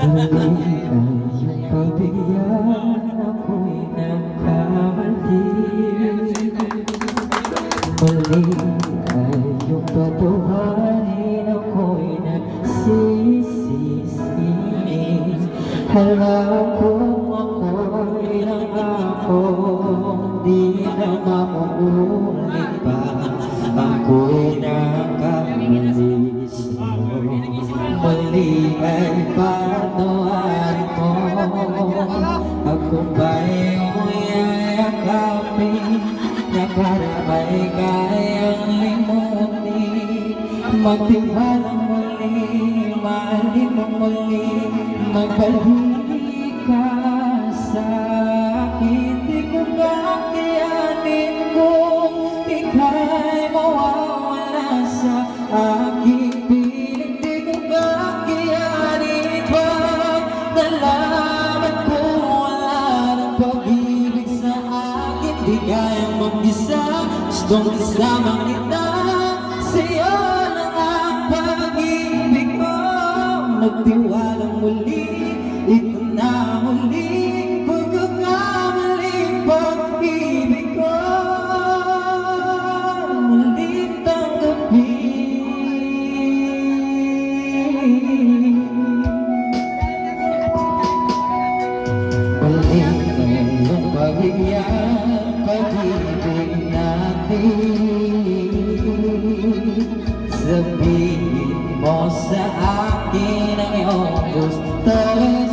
Muli ay pagbigyan ako'y nagkamali. Muli ay yung patuharin ako'y nagsisisi. Alam kong ako'y nangakong di na mamuulit pa. Ako'y nakamali sa'yo. Muli ay patuharin mo. Ako ba'y uyayakapin na para ay kayang limutin. Magtiwalang muli, mahalin mo muli, magbalik ka sa akin. Di ko kakayanin kung ika'y mawawala sa aking piling. Di ko kakayanin pag nalaman ko wala ng pag-ibig sa akin. Di kayang mag-isa, gustong kasama kita. Sa'yo lang ang pag-ibig ko. Magtiwalang muli, ito na muli, pagkakamaling pag-ibig ko. Muling tanggapin. Muling ngayong pabigyan, pag-ibig natin. Sabihin mo sa akin ang iyong gusto'y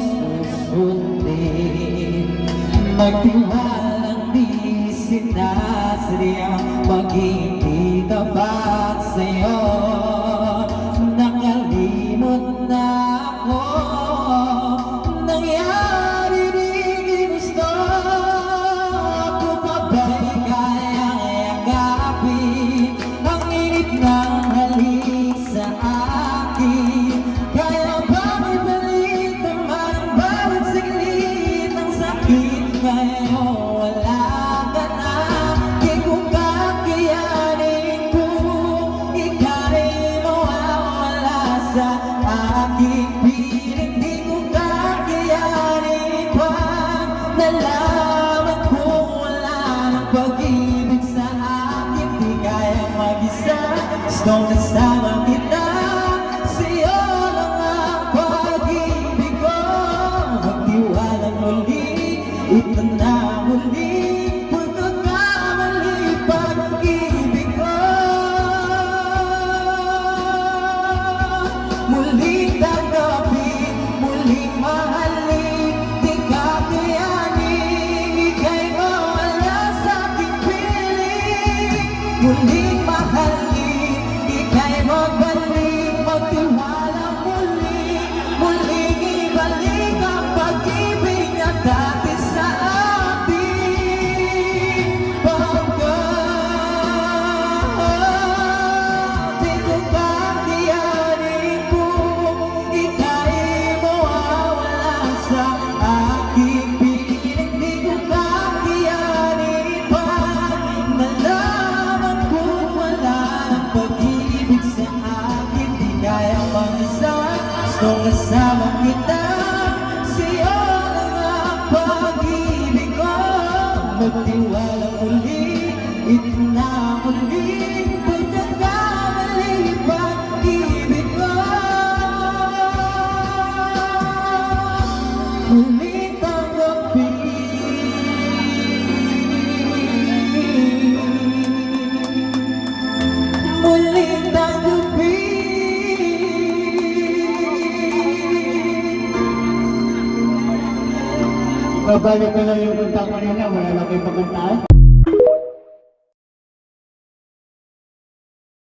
susundin. Magtiwalang di sinasadyang maging di tapat sa'yo. Nakalimot na ako, nangyari di ginusto. Ako pa ba'y kayang yakapin ang init ng halik sa akin? Kaya bang ibalik naman ang bawat saglit ng sakit? Ngayon wala ka na, di ko kakayanin kung ika'y mawawala sa aking piling. Di ko kakayanin pag nalaman kung wala ng pag-ibig sa akin. Di kaya mag-isa, gustong kasama kita. Sa'yo lang ang pag-ibig ko. Magtiwalang muli, ito na muli, pagkakamali pag-ibig ko. Muling tanggapin, muling mahalin, di kakayanin ika'y mawala sa aking piling. Muling mahalin, ika'y magbalik, magtiwala muli, muling ibalik ang pag-ibig na dati sa atin. Pagkat di ko kakayanin kung ika'y mawawala sa aking piling. Di ko kakayanin pag nalaman kung wala ng pag-ibig sa akin. Di kaya mag-isa, gustong kasama kita. Sa'yo lang ang pag-ibig ko. Magtiwala muli, ito na muli, pagkakamali pag-ibig ko. Muling tanggapin, muling tanggapin. Babalik ko lang yung punta kanina, wala lang kayo pagkantaan.